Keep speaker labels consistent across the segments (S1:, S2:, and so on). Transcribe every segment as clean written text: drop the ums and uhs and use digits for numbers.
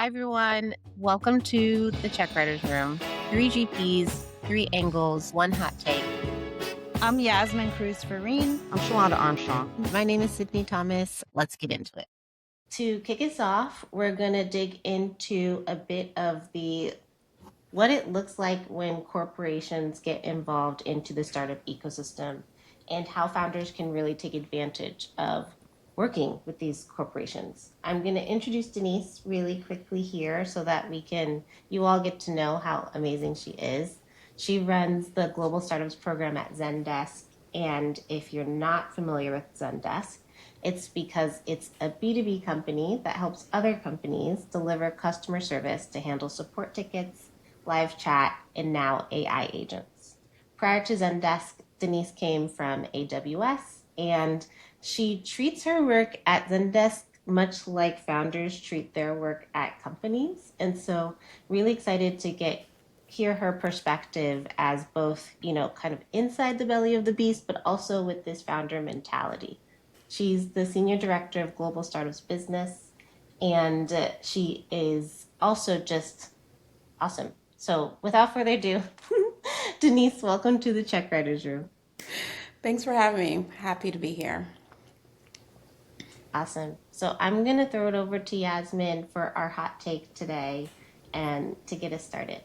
S1: Hi, everyone. Welcome to the Check Writers Room. Three GPs, three angles, one hot take.
S2: I'm Yasmin Cruz Farine.
S3: I'm Shalonda Armstrong.
S1: My name is Sydney Thomas. Let's get into it. To kick us off, we're going to dig into a bit of what it looks like when corporations get involved into the startup ecosystem and how founders can really take advantage of working with these corporations. I'm going to introduce Denise really quickly here so that you all get to know how amazing she is. She runs the Global Startups program at Zendesk. And if you're not familiar with Zendesk, it's because it's a B2B company that helps other companies deliver customer service to handle support tickets, live chat, and now AI agents. Prior to Zendesk, Denise came from AWS, and she treats her work at Zendesk much like founders treat their work at companies. And so really excited to hear her perspective as both, kind of inside the belly of the beast, but also with this founder mentality. She's the Senior Director of Global Startups Business, and she is also just awesome. So without further ado, Denise, welcome to the Check Writers Room.
S4: Thanks for having me. Happy to be here.
S1: Awesome. So I'm going to throw it over to Yasmin for our hot take today and to get us started.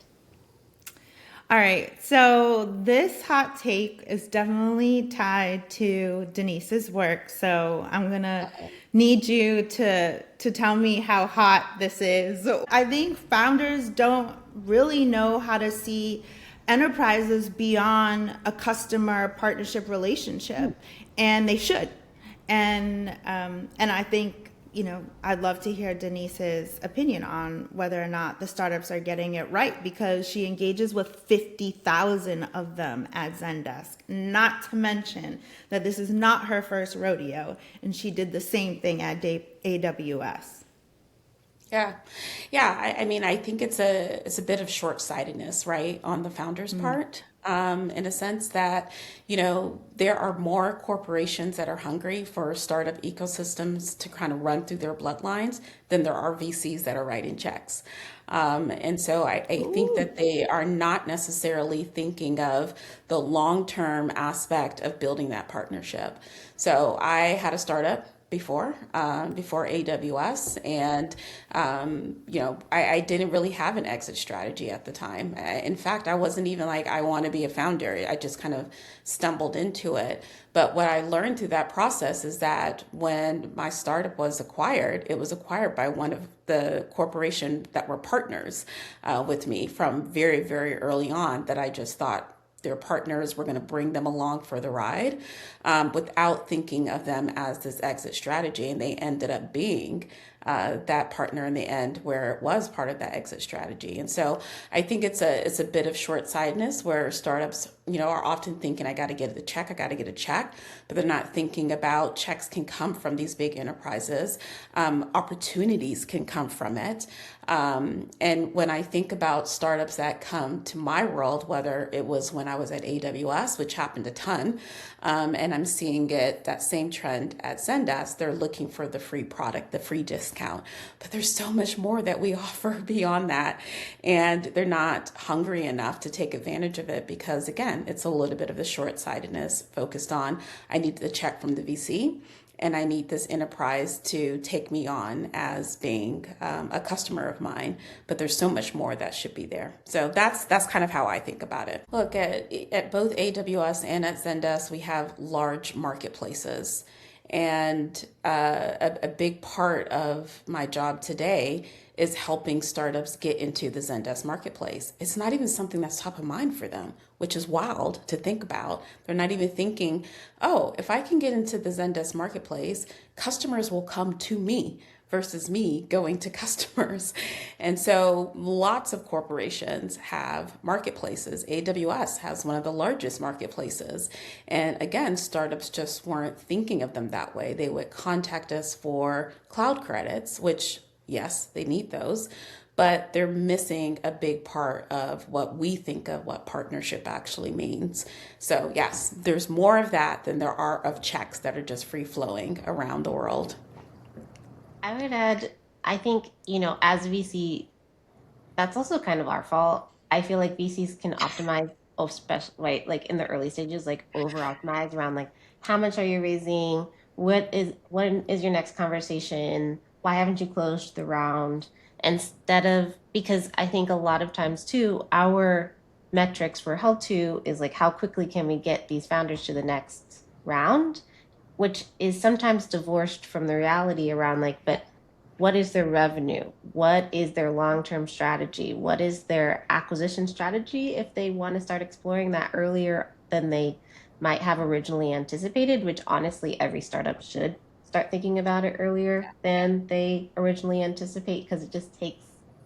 S2: All right, so this hot take is definitely tied to Denise's work. So I'm gonna need you to tell me how hot this is. I think founders don't really know how to see enterprises beyond a customer partnership relationship, and they should. And I think, I'd love to hear Denise's opinion on whether or not the startups are getting it right, because she engages with 50,000 of them at Zendesk. Not to mention that this is not her first rodeo, and she did the same thing at AWS.
S4: Yeah. I mean, I think it's a bit of short-sightedness, right, on the founder's part, in a sense that, there are more corporations that are hungry for startup ecosystems to kind of run through their bloodlines than there are VCs that are writing checks. And so I think that they are not necessarily thinking of the long-term aspect of building that partnership. So I had a startup before AWS. And, I didn't really have an exit strategy at the time. In fact, I wasn't even like, I want to be a founder. I just kind of stumbled into it. But what I learned through that process is that when my startup was acquired, it was acquired by one of the corporation that were partners with me from very, very early on, that I just thought their partners were going to bring them along for the ride, without thinking of them as this exit strategy. And they ended up being that partner in the end, where it was part of that exit strategy. And so I think it's a bit of short-sightedness where startups, are often thinking, I got to get a check, but they're not thinking about checks can come from these big enterprises. Opportunities can come from it. And when I think about startups that come to my world, whether it was when I was at AWS, which happened a ton, and I'm seeing that same trend at Zendesk, they're looking for the free product, the free discount. But there's so much more that we offer beyond that. And they're not hungry enough to take advantage of it because, again, it's a little bit of the short-sightedness focused on, I need the check from the VC, and I need this enterprise to take me on as being a customer of mine. But there's so much more that should be there. So that's kind of how I think about it. Look, at both AWS and at Zendesk, we have large marketplaces. And a big part of my job today is helping startups get into the Zendesk marketplace. It's not even something that's top of mind for them, which is wild to think about. They're not even thinking, oh, if I can get into the Zendesk marketplace, customers will come to me versus me going to customers. And so lots of corporations have marketplaces. AWS has one of the largest marketplaces. And again, startups just weren't thinking of them that way. They would contact us for cloud credits, which, yes, they need those, but they're missing a big part of what we think of what partnership actually means. So yes, there's more of that than there are of checks that are just free flowing around the world.
S1: I would add, I think, as VC, that's also kind of our fault. I feel like VCs can optimize, oh, special, right? Like in the early stages, like over optimize around like how much are you raising? When is your next conversation? Why haven't you closed the round? Instead of, because I think a lot of times too, our metrics we're held to is like how quickly can we get these founders to the next round, which is sometimes divorced from the reality around like, but what is their revenue? What is their long-term strategy? What is their acquisition strategy if they want to start exploring that earlier than they might have originally anticipated, which honestly every startup should start thinking about it earlier than they originally anticipate because it just takes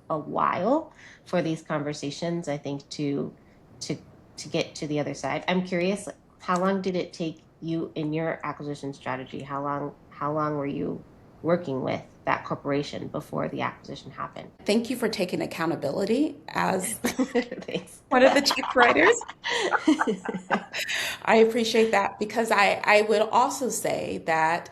S1: a while for these conversations, I think, to to get to the other side. I'm curious, how long did it take you in your acquisition strategy? How long were you working with that corporation before the acquisition happened?
S4: Thank you for taking accountability as
S1: Thanks.
S4: one of the chief writers. I appreciate that because I would also say that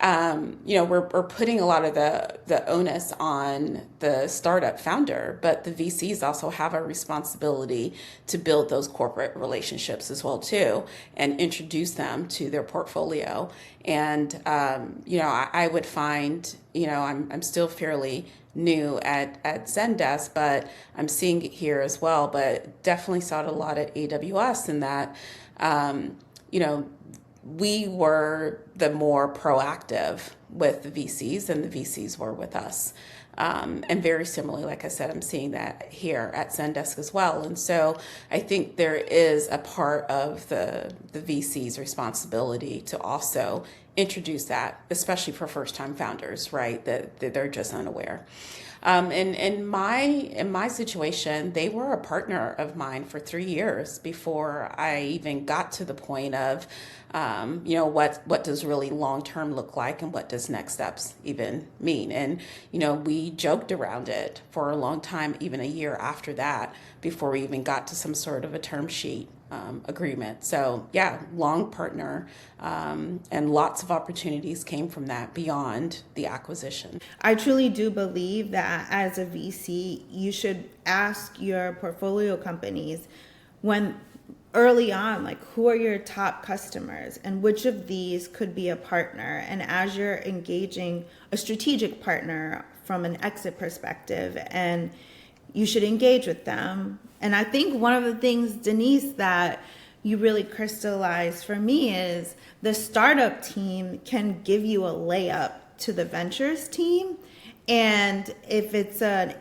S4: we're putting a lot of the onus on the startup founder, but the VCs also have a responsibility to build those corporate relationships as well too, and introduce them to their portfolio. And I would find I'm still fairly new at Zendesk, but I'm seeing it here as well. But definitely saw it a lot at AWS in that you know we were the more proactive with the VCs and the VCs were with us. And very similarly, like I said, I'm seeing that here at Zendesk as well. And so I think there is a part of the VC's responsibility to also introduce that, especially for first time founders, right? That they're just unaware. In my situation, they were a partner of mine for 3 years before I even got to the point of, what does really long term look like and what does next steps even mean. And we joked around it for a long time, even a year after that, before we even got to some sort of a term sheet agreement. So yeah, long partner, and lots of opportunities came from that beyond the acquisition.
S2: I truly do believe that as a VC, you should ask your portfolio companies when early on, like, who are your top customers and which of these could be a partner? And as you're engaging a strategic partner from an exit perspective, and you should engage with them. And I think one of the things, Denise, that you really crystallized for me is the startup team can give you a layup to the ventures team. And if it's a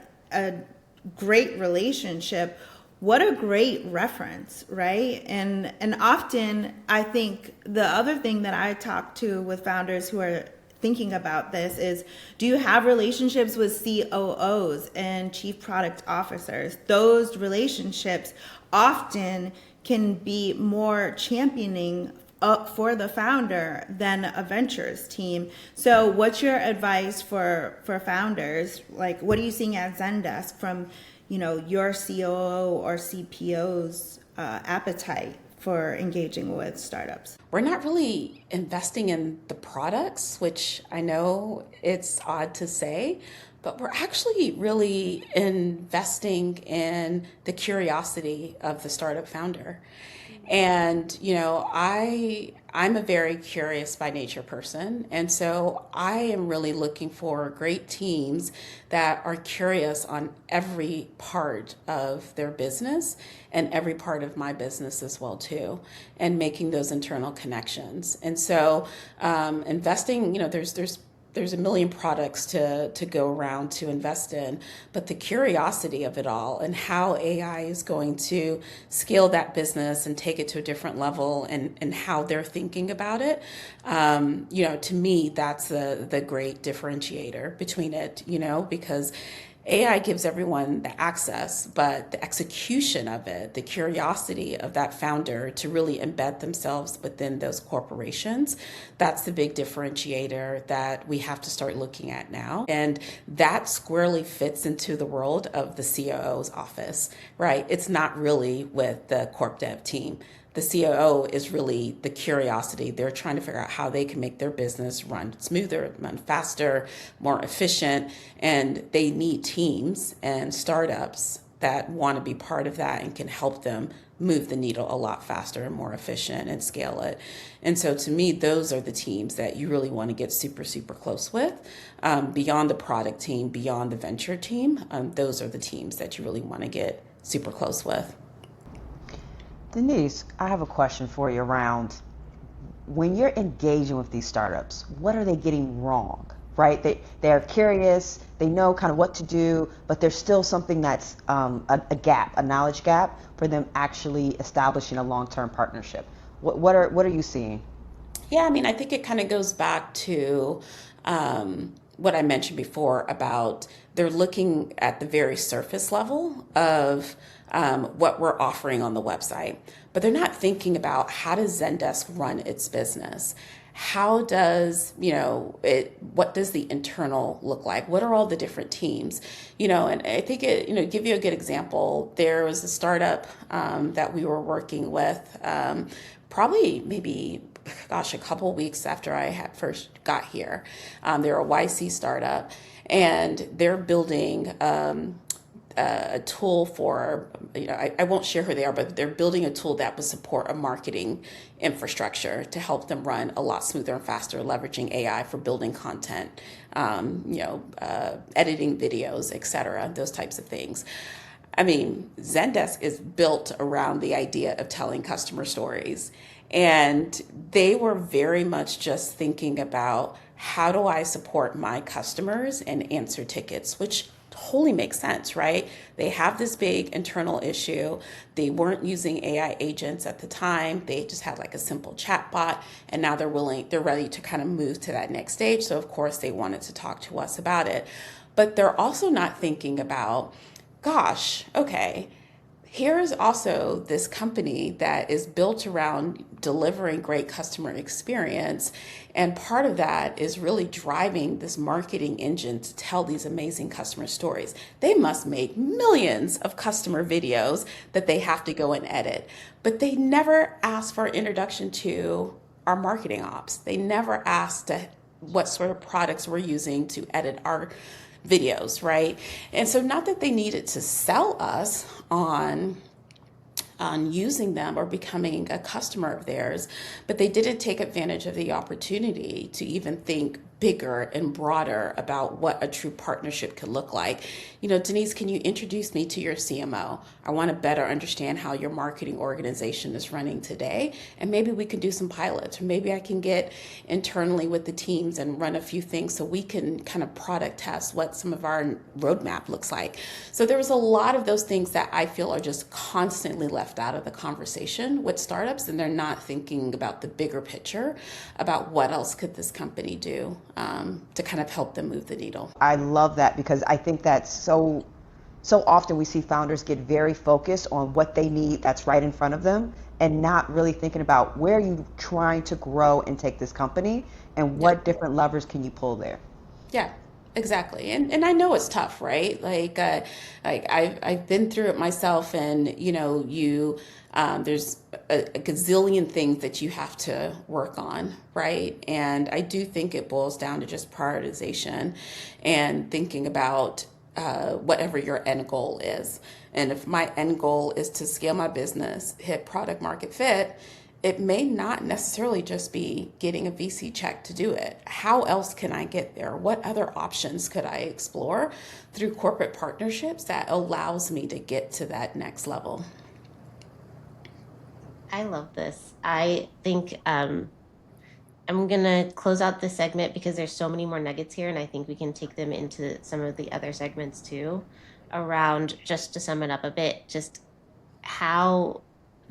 S2: great relationship, what a great reference, right? And often I think the other thing that I talk to with founders who are thinking about this is, do you have relationships with COOs and chief product officers? Those relationships often can be more championing up for the founder than a ventures team. So what's your advice for founders? Like, what are you seeing at Zendesk from your COO or CPO's appetite for engaging with startups?
S4: We're not really investing in the products, which I know it's odd to say, but we're actually really investing in the curiosity of the startup founder. And I'm a very curious by nature person, and so I am really looking for great teams that are curious on every part of their business and every part of my business as well too, and making those internal connections. And so investing, there's a million products to go around to invest in, but the curiosity of it all and how AI is going to scale that business and take it to a different level, and how they're thinking about it, to me, that's the great differentiator between it, because AI gives everyone the access, but the execution of it, the curiosity of that founder to really embed themselves within those corporations, that's the big differentiator that we have to start looking at now. And that squarely fits into the world of the COO's office, right? It's not really with the corp dev team. the COO is really the curiosity. They're trying to figure out how they can make their business run smoother, run faster, more efficient, and they need teams and startups that want to be part of that and can help them move the needle a lot faster and more efficient and scale it. And so to me, those are the teams that you really want to get super, super close with. Beyond the product team, beyond the venture team, those are the teams that you really want to get super close with.
S3: Denise, I have a question for you around when you're engaging with these startups, what are they getting wrong? Right? They're curious, they know kind of what to do, but there's still something that's a gap, a knowledge gap for them actually establishing a long-term partnership. What are you seeing?
S4: Yeah, I mean, I think it kind of goes back to what I mentioned before about they're looking at the very surface level of what we're offering on the website, but they're not thinking about how does Zendesk run its business? How does, what does the internal look like? What are all the different teams? And I think give you a good example. There was a startup that we were working with probably maybe, gosh, a couple weeks after I had first got here. They're a YC startup, and they're building a tool for, I won't share who they are, but they're building a tool that would support a marketing infrastructure to help them run a lot smoother and faster, leveraging AI for building content, editing videos, et cetera, those types of things. I mean, Zendesk is built around the idea of telling customer stories. And they were very much just thinking about how do I support my customers and answer tickets, which totally makes sense, right? They have this big internal issue. They weren't using AI agents at the time. They just had like a simple chat bot, and now they're ready to kind of move to that next stage. So of course they wanted to talk to us about it. But they're also not thinking about, gosh, okay, here's also this company that is built around delivering great customer experience. And part of that is really driving this marketing engine to tell these amazing customer stories. They must make millions of customer videos that they have to go and edit, but they never ask for an introduction to our marketing ops. They never asked what sort of products we're using to edit our videos, right? And so not that they needed to sell us on using them or becoming a customer of theirs, but they didn't take advantage of the opportunity to even think bigger and broader about what a true partnership could look like. Denise, can you introduce me to your CMO? I want to better understand how your marketing organization is running today, and maybe we can do some pilots, or maybe I can get internally with the teams and run a few things so we can kind of product test what some of our roadmap looks like. So there was a lot of those things that I feel are just constantly left out of the conversation with startups, and they're not thinking about the bigger picture about what else could this company do to kind of help them move the needle.
S3: I love that because I think that's so often we see founders get very focused on what they need that's right in front of them and not really thinking about where are you trying to grow and take this company and what different levers can you pull there.
S4: Yeah, exactly. And I know it's tough, right? Like I've been through it myself, and there's a gazillion things that you have to work on, right? And I do think it boils down to just prioritization and thinking about whatever your end goal is. And if my end goal is to scale my business, hit product market fit, it may not necessarily just be getting a VC check to do it. How else can I get there? What other options could I explore through corporate partnerships that allows me to get to that next level?
S1: I love this. I think I'm going to close out this segment because there's so many more nuggets here, and I think we can take them into some of the other segments too, around, just to sum it up a bit, just how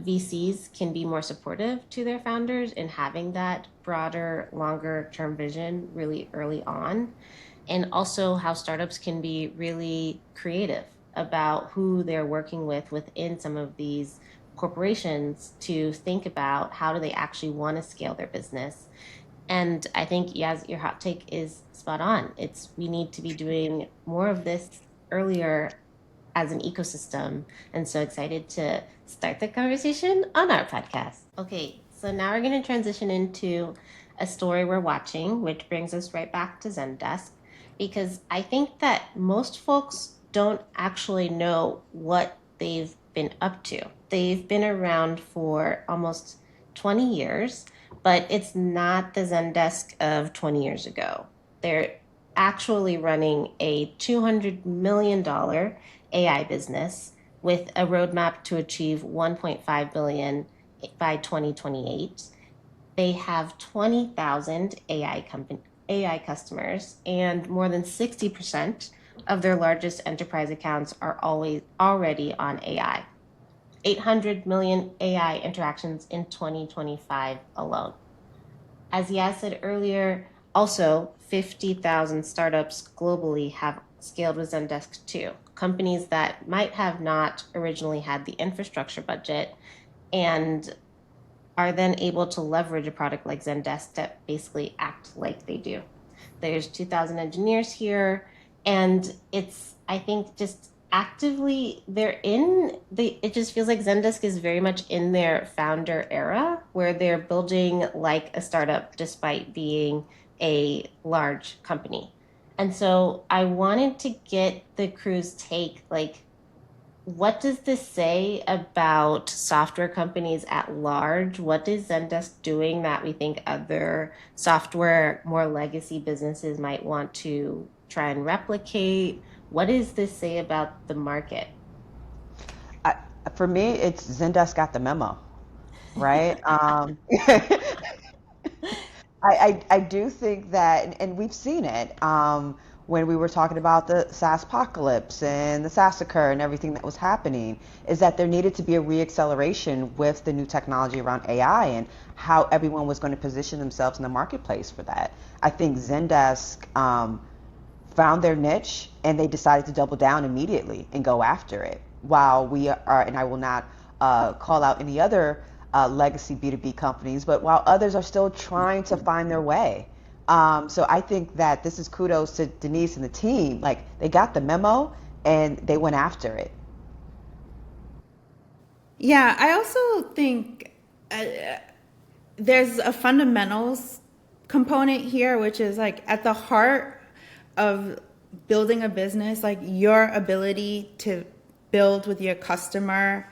S1: VCs can be more supportive to their founders in having that broader, longer term vision really early on. And also how startups can be really creative about who they're working with within some of these corporations to think about how do they actually want to scale their business. And I think, Yaz, your hot take is spot on. We need to be doing more of this earlier as an ecosystem. And so excited to start the conversation on our podcast. Okay, so now we're going to transition into a story we're watching, which brings us right back to Zendesk, because I think that most folks don't actually know what they've been up to. They've been around for almost 20 years, but it's not the Zendesk of 20 years ago. They're actually running a $200 million AI business with a roadmap to achieve 1.5 billion by 2028. They have 20,000 AI customers, and more than 60% of their largest enterprise accounts are already on AI. 800 million AI interactions in 2025 alone. As Yas said earlier, also 50,000 startups globally have scaled with Zendesk too. Companies that might have not originally had the infrastructure budget and are then able to leverage a product like Zendesk to basically act like they do. There's 2,000 engineers here, and it's, I think, just actively it just feels like Zendesk is very much in their founder era where they're building like a startup despite being a large company. And so I wanted to get the crew's take, like, what does this say about software companies at large? What is Zendesk doing that we think other software, more legacy businesses might want to try and replicate? What does this say about the market?
S3: I, for me, it's Zendesk got the memo, right? I do think that, and we've seen it when we were talking about the SaaS apocalypse and the SaaSacre and everything that was happening, is that there needed to be a reacceleration with the new technology around AI and how everyone was going to position themselves in the marketplace for that. I think Zendesk found their niche and they decided to double down immediately and go after it. While we are, and I will not call out any other legacy B2B companies, but while others are still trying to find their way. So I think that this is kudos to Denise and the team. Like, they got the memo and they went after it.
S2: Yeah, I also think there's a fundamentals component here, which is like at the heart of building a business, like your ability to build with your customer,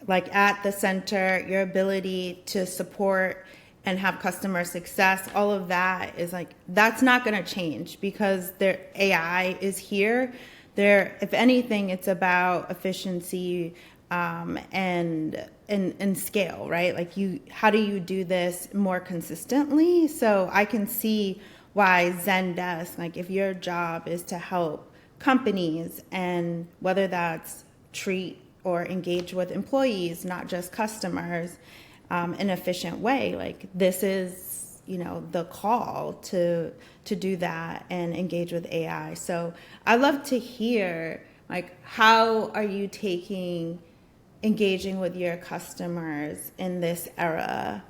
S2: like at the center, your ability to support and have customer success, all of that is like, that's not going to change because their AI is here. There, if anything, it's about efficiency and scale, right? Like how do you do this more consistently? So I can see why Zendesk, like if your job is to help companies, and whether that's treat or engage with employees, not just customers, in an efficient way, like this is, the call to do that and engage with AI. So I'd love to hear, like, how are you engaging with your customers in this era,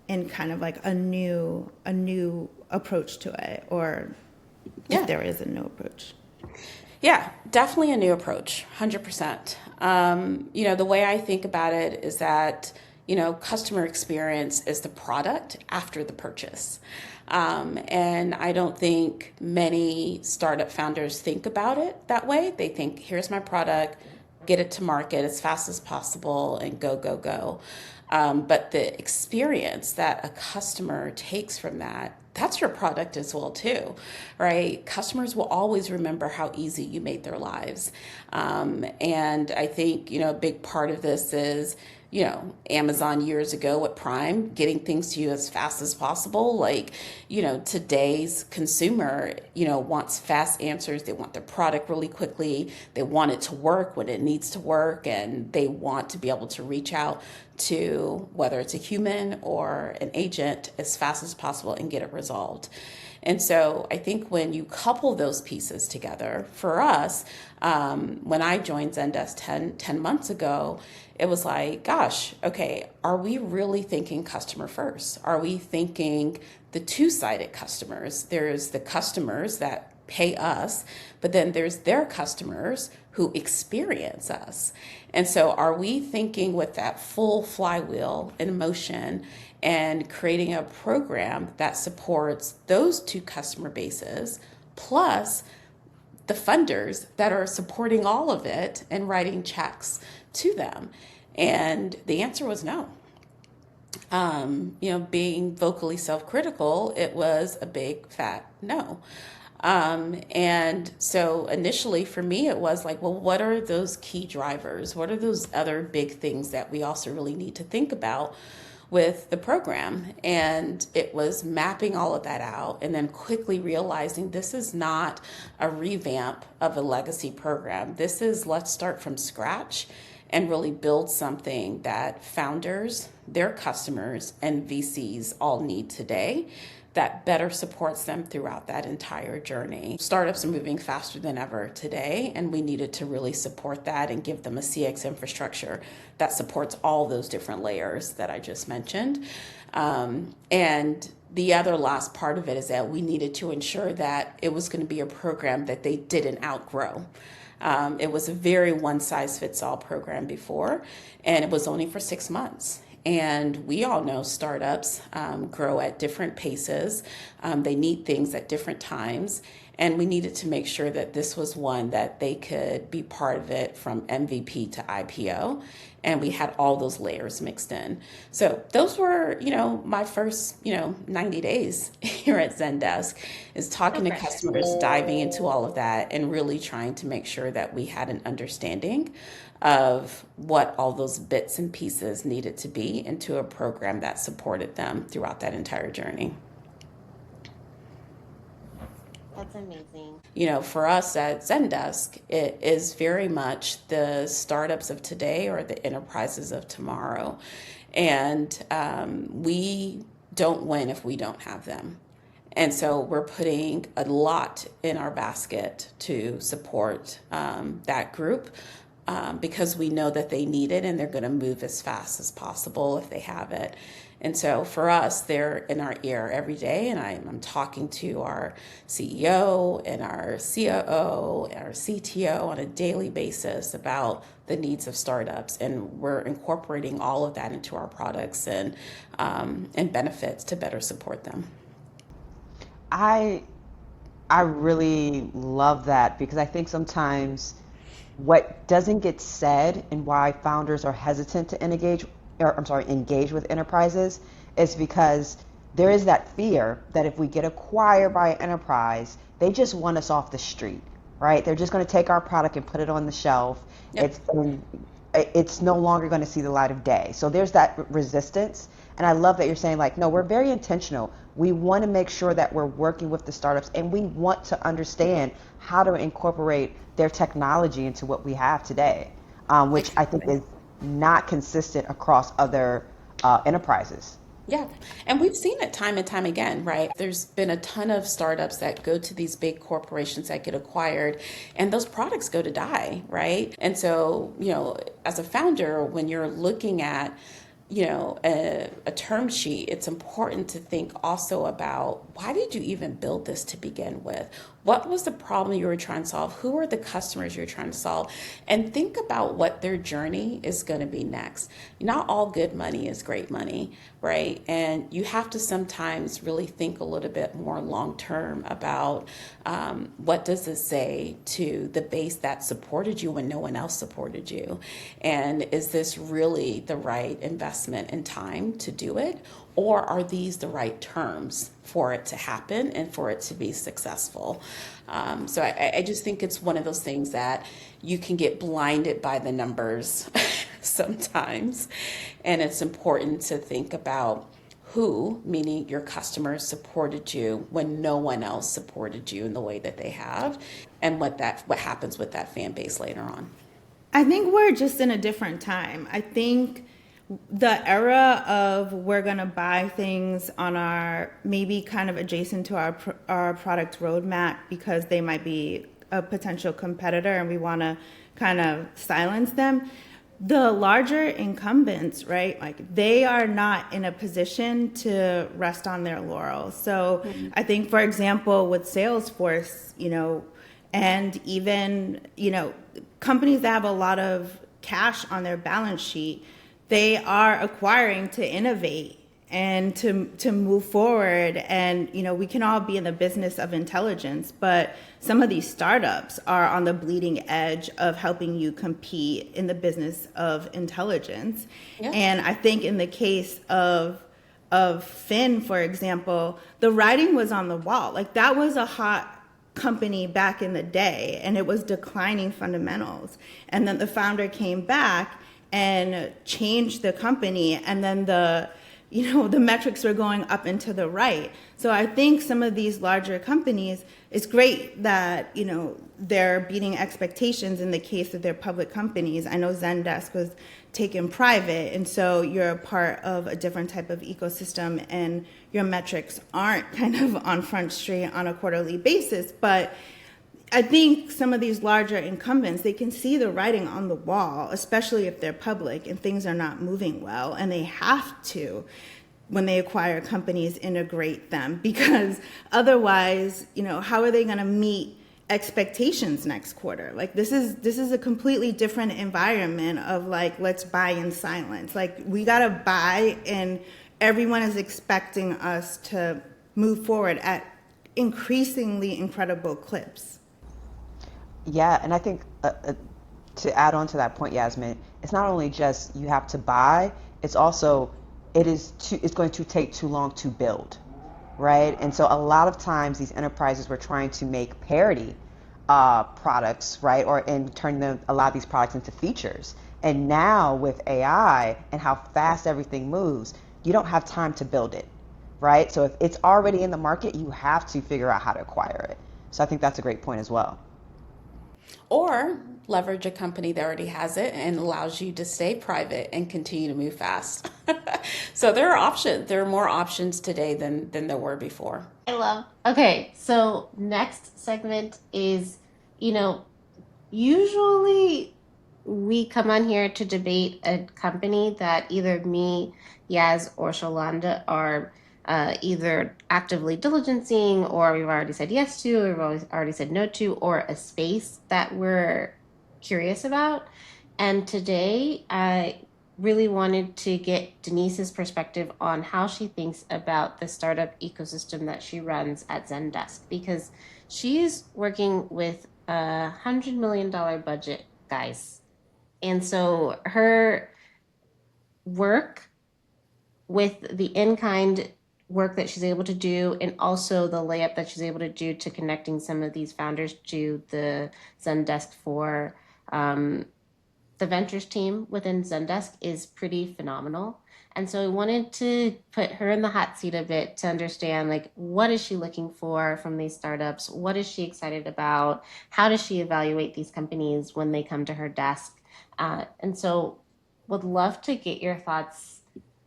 S2: in kind of like a new approach to it, or
S4: Yeah.
S2: if there is a new approach?
S4: Yeah, definitely a new approach, 100%. The way I think about it is that, customer experience is the product after the purchase. And I don't think many startup founders think about it that way. They think, here's my product, get it to market as fast as possible and go, go, go. But the experience that a customer takes from that's your product as well too, right? Customers will always remember how easy you made their lives. And I think, a big part of this is, Amazon years ago with Prime, getting things to you as fast as possible. Like, today's consumer, wants fast answers. They want their product really quickly. They want it to work when it needs to work. And they want to be able to reach out to whether it's a human or an agent as fast as possible and get it resolved. And so I think when you couple those pieces together, for us, when I joined Zendesk 10 months ago, it was like, gosh, okay, are we really thinking customer first? Are we thinking the two-sided customers? There's the customers that pay us, but then there's their customers who experience us. And so, are we thinking with that full flywheel in motion and creating a program that supports those two customer bases, plus the funders that are supporting all of it and writing checks to them? And the answer was no. Being vocally self-critical, it was a big fat no. And so initially for me, it was like, well, what are those key drivers? What are those other big things that we also really need to think about with the program? And it was mapping all of that out and then quickly realizing this is not a revamp of a legacy program. This is let's start from scratch and really build something that founders, their customers, and VCs all need today that better supports them throughout that entire journey. Startups are moving faster than ever today, and we needed to really support that and give them a CX infrastructure that supports all those different layers that I just mentioned. And the other last part of it is that we needed to ensure that it was going to be a program that they didn't outgrow. It was a very one-size-fits-all program before, and it was only for 6 months. And we all know startups grow at different paces. They need things at different times. And we needed to make sure that this was one that they could be part of it from MVP to IPO. And we had all those layers mixed in. So those were, my first, 90 days here at Zendesk, is talking to customers, diving into all of that, and really trying to make sure that we had an understanding of what all those bits and pieces needed to be into a program that supported them throughout that entire journey.
S1: That's amazing.
S4: For us at Zendesk, it is very much the startups of today or the enterprises of tomorrow. And we don't win if we don't have them. And so we're putting a lot in our basket to support that group. Because we know that they need it and they're going to move as fast as possible if they have it. And so for us, they're in our ear every day. And I'm talking to our CEO and our COO and our CTO on a daily basis about the needs of startups. And we're incorporating all of that into our products and benefits to better support them.
S3: I really love that, because I think sometimes what doesn't get said and why founders are hesitant to engage with enterprises is because there is that fear that if we get acquired by an enterprise, they just want us off the street, right? They're just going to take our product and put it on the shelf. Yep. It's no longer going to see the light of day. So there's that resistance. And I love that you're saying, like, no, we're very intentional. We want to make sure that we're working with the startups, and we want to understand how to incorporate their technology into what we have today, which I think is not consistent across other enterprises.
S4: Yeah. And we've seen it time and time again, right? There's been a ton of startups that go to these big corporations that get acquired, and those products go to die, right? And so, as a founder, when you're looking at a term sheet, it's important to think also about, why did you even build this to begin with? What was the problem you were trying to solve? Who are the customers you're trying to solve? And think about what their journey is going to be next. Not all good money is great money, right? And you have to sometimes really think a little bit more long term about what does this say to the base that supported you when no one else supported you? And is this really the right investment in time to do it? Or are these the right terms for it to happen and for it to be successful? So I just think it's one of those things that you can get blinded by the numbers sometimes. And it's important to think about who, meaning your customers, supported you when no one else supported you in the way that they have, and what happens with that fan base later on.
S2: I think we're just in a different time. I think the era of we're going to buy things on our, maybe kind of adjacent to our product roadmap because they might be a potential competitor and we want to kind of silence them. the larger incumbents, right? Like they are not in a position to rest on their laurels. So I think, for example, with Salesforce, and even, companies that have a lot of cash on their balance sheet, they are acquiring to innovate and to move forward. And we can all be in the business of intelligence, but some of these startups are on the bleeding edge of helping you compete in the business of intelligence.
S4: Yeah.
S2: And I think in the case of Finn, for example, the writing was on the wall. Like that was a hot company back in the day, and it was declining fundamentals. And then the founder came back and changed the company, and then the metrics were going up and to the right. So I think some of these larger companies, it's great that, they're beating expectations in the case of their public companies. I know Zendesk was taken private, and so you're a part of a different type of ecosystem, and your metrics aren't kind of on Front Street on a quarterly basis. But I think some of these larger incumbents, they can see the writing on the wall, especially if they're public and things are not moving well, and they have to, when they acquire companies, integrate them, because otherwise, how are they going to meet expectations next quarter? Like this is a completely different environment of like, let's buy in silence. Like we got to buy, and everyone is expecting us to move forward at increasingly incredible clips.
S3: Yeah, and I think to add on to that point, Yasmin, it's not only just you have to buy, it's also it's going to take too long to build, right? And so a lot of times these enterprises were trying to make parity products, right, and turn a lot of these products into features. And now with AI and how fast everything moves, you don't have time to build it, right? So if it's already in the market, you have to figure out how to acquire it. So I think that's a great point as well.
S4: Or leverage a company that already has it and allows you to stay private and continue to move fast. So there are options. There are more options today than there were before.
S1: I love. Okay, so next segment is, usually we come on here to debate a company that either me, Yaz, or Shalonda are either actively diligencing, or we've already said yes to, or we've already said no to, or a space that we're curious about. And today, I really wanted to get Denise's perspective on how she thinks about the startup ecosystem that she runs at Zendesk, because she's working with $100 million budget, guys. And so her work with the in-kind work that she's able to do, and also the layup that she's able to do to connecting some of these founders to the Zendesk for the ventures team within Zendesk is pretty phenomenal. And so I wanted to put her in the hot seat a bit to understand, like, what is she looking for from these startups? What is she excited about? How does she evaluate these companies when they come to her desk? And so would love to get your thoughts,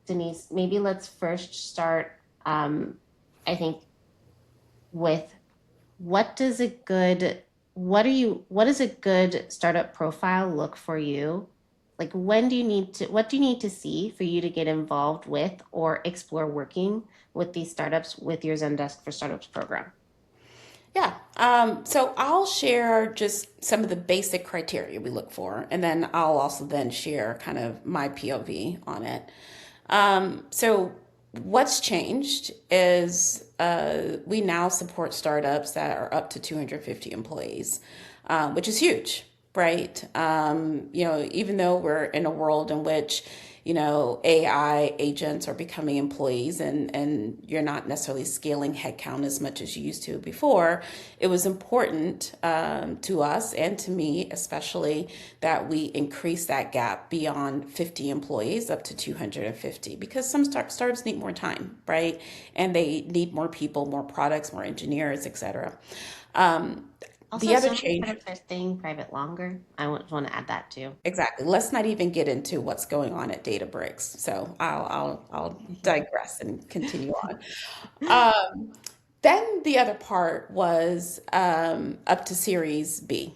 S1: Denise. Maybe let's first start, I think, with what does a good what does a good startup profile look for you? Like what do you need to see for you to get involved with or explore working with these startups with your Zendesk for Startups program?
S4: Yeah. So I'll share just some of the basic criteria we look for, and then I'll also then share kind of my POV on it. So what's changed is we now support startups that are up to 250 employees, which is huge, right? Even though we're in a world in which, AI agents are becoming employees, and you're not necessarily scaling headcount as much as you used to before, it was important to us and to me especially that we increase that gap beyond 50 employees up to 250, because some startups need more time, right? And they need more people, more products, more engineers, etc.
S1: Also,
S4: The other
S1: some
S4: change,
S1: startups are staying private longer. I want to add that too.
S4: exactly. Let's not even get into what's going on at Databricks. So I'll digress and continue on. Then the other part was up to Series B,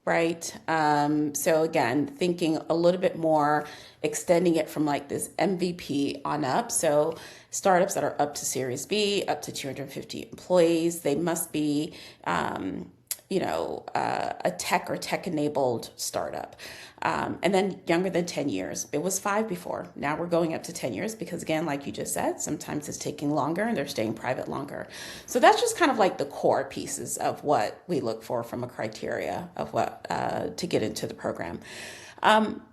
S4: right? So again, thinking a little bit more, extending it from like this MVP on up. So startups that are up to Series B, up to 250 employees, they must be, a tech or tech enabled startup. And then younger than 10 years. It was 5 before. Now we're going up to 10 years because, again, like you just said, sometimes it's taking longer and they're staying private longer. So that's just kind of like the core pieces of what we look for from a criteria of what to get into the program.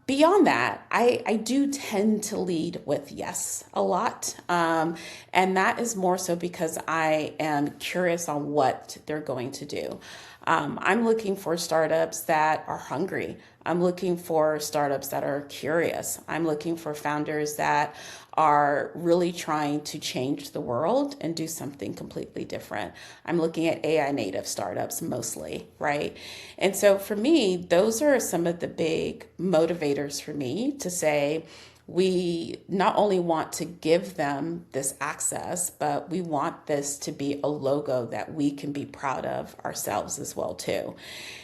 S4: Beyond that, I do tend to lead with yes a lot. And that is more so because I am curious on what they're going to do. I'm looking for startups that are hungry. I'm looking for startups that are curious. I'm looking for founders that are really trying to change the world and do something completely different. I'm looking at AI native startups mostly, right? And so for me, those are some of the big motivators for me to say, we not only want to give them this access, but we want this to be a logo that we can be proud of ourselves as well too.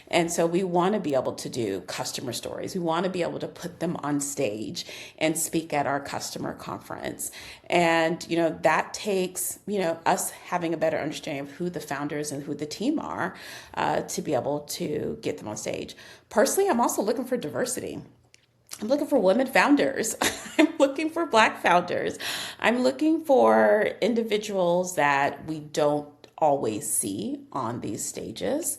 S4: And so we want to be able to do customer stories. We want to be able to put them on stage and speak at our customer conference. And, that takes, us having a better understanding of who the founders and who the team are to be able to get them on stage. Personally, I'm also looking for diversity. I'm looking for women founders. I'm looking for Black founders. I'm looking for individuals that we don't always see on these stages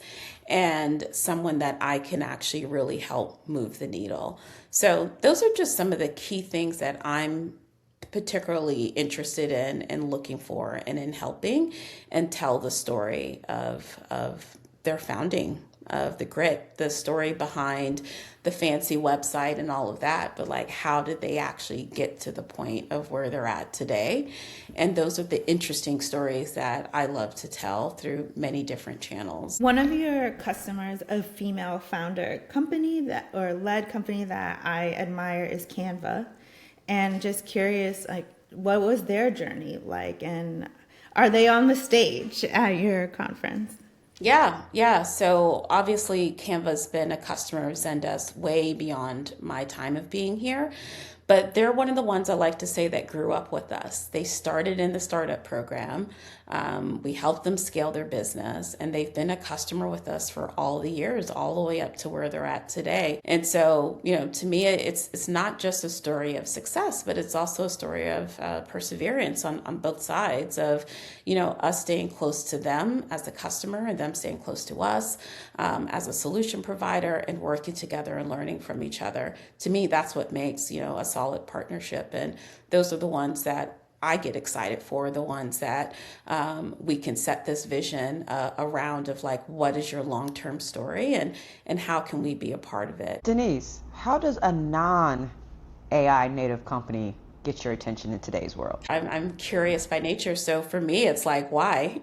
S4: and someone that I can actually really help move the needle. So those are just some of the key things that I'm particularly interested in and looking for and in helping and tell the story of their founding, of the grit, the story behind the fancy website and all of that, but like how did they actually get to the point of where they're at today? And those are the interesting stories that I love to tell through many different channels.
S2: One of your customers, a female founder company led company that I admire is Canva. And just curious, like, what was their journey like? And are they on the stage at your conference?
S4: Yeah. So obviously, Canva's been a customer of Zendesk way beyond my time of being here. But they're one of the ones I like to say that grew up with us. They started in the startup program. We helped them scale their business, and they've been a customer with us for all the years, all the way up to where they're at today. And so, to me, it's not just a story of success, but it's also a story of perseverance on both sides of, us staying close to them as a customer and them staying close to us as a solution provider and working together and learning from each other. To me, that's what makes, a solid partnership. And those are the ones that I get excited for, the ones that we can set this vision around of like, what is your long-term story and how can we be a part of it?
S3: Denise, how does a non-AI native company get your attention in today's world?
S4: I'm curious by nature. So for me, it's like, why?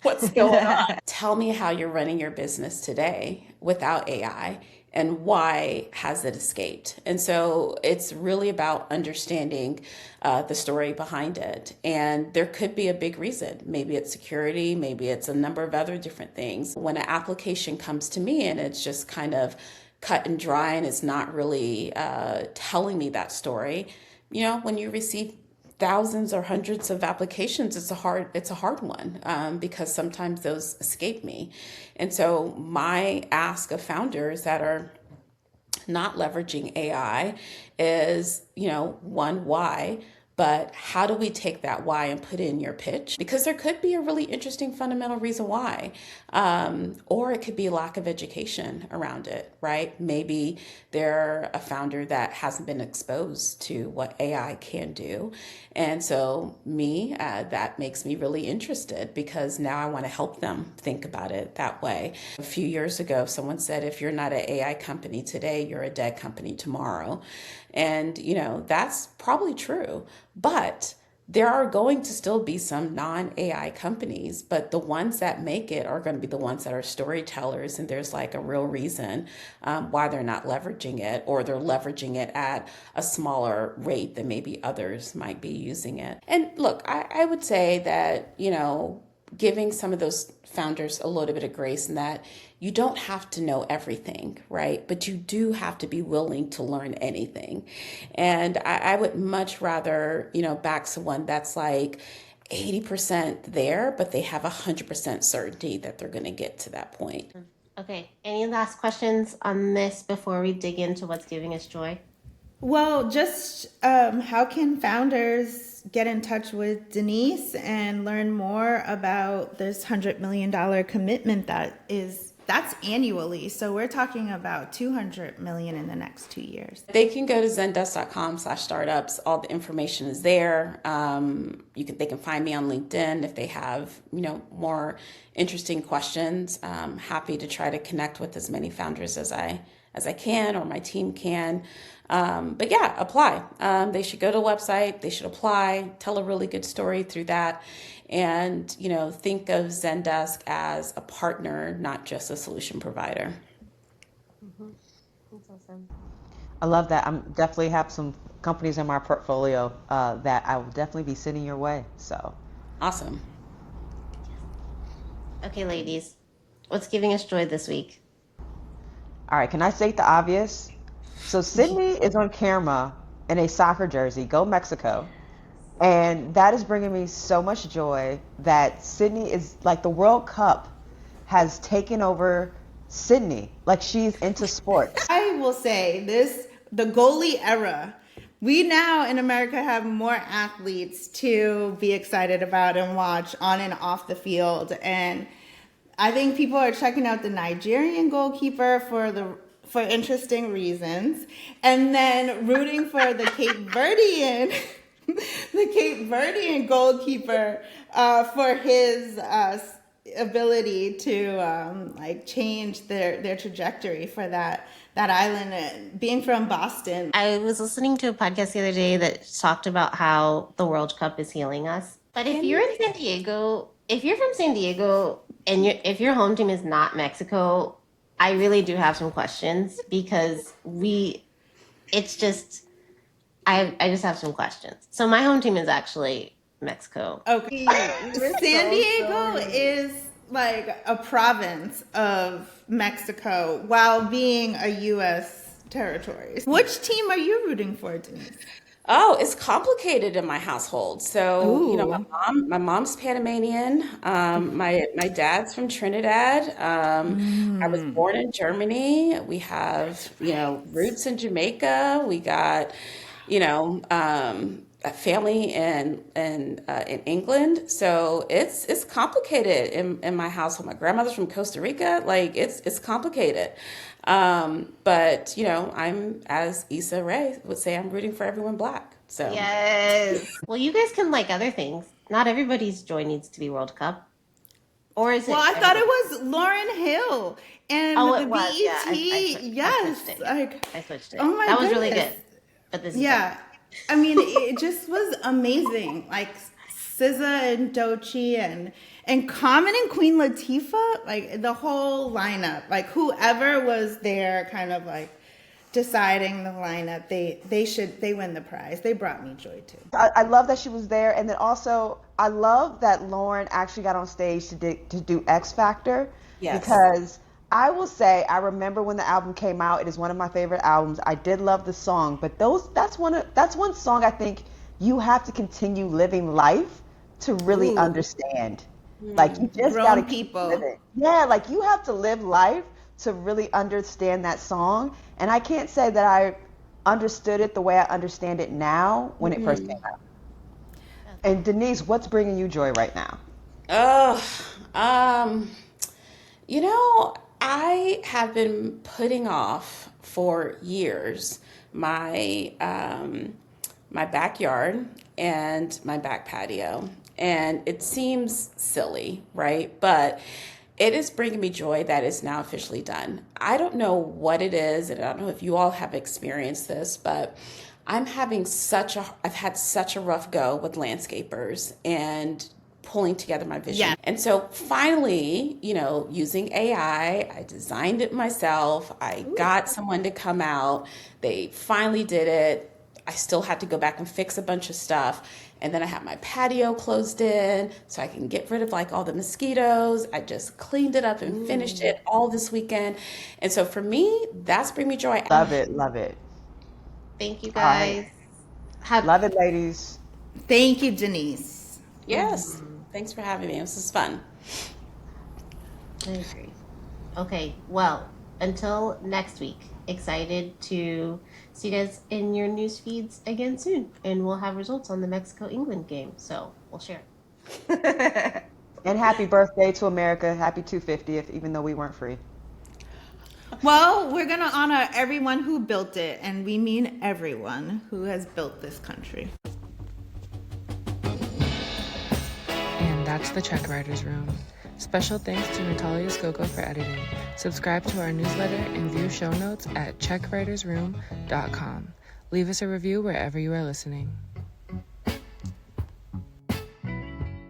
S4: What's going on? Tell me how you're running your business today without AI. And why has it escaped? And so it's really about understanding the story behind it. And there could be a big reason. Maybe it's security, maybe it's a number of other different things. When an application comes to me and it's just kind of cut and dry and it's not really telling me that story, when you receive thousands or hundreds of applications, it's a hard one because sometimes those escape me. And so my ask of founders that are not leveraging AI is, one, why? But how do we take that why and put it in your pitch? Because there could be a really interesting fundamental reason why. Or it could be lack of education around it, right? Maybe they're a founder that hasn't been exposed to what AI can do. And so that makes me really interested because now I want to help them think about it that way. A few years ago, someone said, if you're not an AI company today, you're a dead company tomorrow. And, that's probably true. But there are going to still be some non-AI companies, but the ones that make it are going to be the ones that are storytellers. And there's like a real reason why they're not leveraging it, or they're leveraging it at a smaller rate than maybe others might be using it. And look, I would say that, giving some of those founders a little bit of grace in that, you don't have to know everything, right? But you do have to be willing to learn anything. And I would much rather, back someone that's like 80% there, but they have 100% certainty that they're going to get to that point.
S1: Okay, any last questions on this before we dig into what's giving us joy?
S2: Well, just how can founders get in touch with Denise and learn more about this $100 million commitment that's annually? So we're talking about 200 million in the next 2 years.
S4: They can go to zendesk.com/startups. All the information is there. They can find me on LinkedIn if they have, more interesting questions. Happy to try to connect with as many founders as I can, or my team can. But yeah, apply. They should go to the website. They should apply, tell a really good story through that. And, think of Zendesk as a partner, not just a solution provider.
S1: That's awesome.
S3: I love that. I'm definitely have some companies in my portfolio that I will definitely be sending your way. So
S4: Awesome.
S1: Okay, ladies, what's giving us joy this week?
S3: all right, can I state the obvious? So Sydney is on camera in a soccer jersey, go Mexico. And that is bringing me so much joy that Sydney is like the World Cup has taken over Sydney. Like she's into sports.
S2: I will say the goalie era. We now in America have more athletes to be excited about and watch on and off the field. And I think people are checking out the Nigerian goalkeeper for interesting reasons, and then rooting for the Cape Verdean goalkeeper for his ability to change their trajectory for that island. Being from Boston,
S1: I was listening to a podcast the other day that talked about how the World Cup is healing us. But if you're in San Diego, if you're from San Diego and if your home team is not Mexico, I really do have some questions because I just have some questions. So my home team is actually Mexico.
S2: okay, San Diego is like a province of Mexico while being a U.S. territory. Which team are you rooting for, Denise?
S4: Oh, it's complicated in my household. So,
S2: Ooh.
S4: my mom's Panamanian. My dad's from Trinidad. I was born in Germany. We have, roots in Jamaica. We got, a family in England. So it's complicated in my household. My grandmother's from Costa Rica. Like it's complicated. But I'm, as Issa Rae would say, I'm rooting for everyone Black. So
S1: Yes. Well, you guys can like other things. Not everybody's joy needs to be World Cup. Or is it?
S2: Well, I thought it was Lauryn Hill and
S1: Oh,
S2: the
S1: it was. Yeah,
S2: BET. Yes,
S1: I switched it.
S2: like
S1: I switched it.
S2: oh my
S1: That was really
S2: goodness.
S1: good. But this is
S2: Yeah, I mean, it just was amazing. Like SZA and Doechii and Common and Queen Latifah, like the whole lineup, like whoever was there, kind of like deciding the lineup, they win the prize. They brought me joy too.
S3: I love that she was there, and then also I love that Lauren actually got on stage to do X Factor.
S4: Yes.
S3: Because I will say I remember when the album came out. It is one of my favorite albums. I did love the song, but that's one song I think you have to continue living life to really
S2: Ooh.
S3: understand. Like you just
S2: Grown
S3: gotta
S2: people.
S3: keep living. Yeah, like you have to live life to really understand that song. And I can't say that I understood it the way I understand it now when it first came out. And Denise, what's bringing you joy right now?
S4: I have been putting off for years my my backyard and my back patio. And it seems silly, right? But it is bringing me joy that it's now officially done. I don't know what it is, and I don't know if you all have experienced this, but I've had such a rough go with landscapers and pulling together my vision.
S2: Yeah.
S4: And so finally, using AI, I designed it myself. I got someone to come out. They finally did it. I still had to go back and fix a bunch of stuff. And then I have my patio closed in so I can get rid of like all the mosquitoes. I just cleaned it up and finished it all this weekend. And so for me, that's bring me joy.
S3: Love it, love it.
S1: Thank you
S3: All right.
S1: guys. Have
S3: Love it, ladies.
S2: Thank you, Denise.
S4: Yes. Thanks for having me. This is fun.
S1: I agree. Okay, well, until next week, excited to see you guys in your news feeds again soon. And we'll have results on the Mexico-England game, so we'll share.
S3: And happy birthday to America. Happy 250th, even though we weren't free.
S2: Well, we're going to honor everyone who built it, and we mean everyone who has built this country.
S5: And that's the Check Writers Room. Special thanks to Natalia Skoko for editing. Subscribe to our newsletter and view show notes at checkwritersroom.com. Leave us a review wherever you are listening.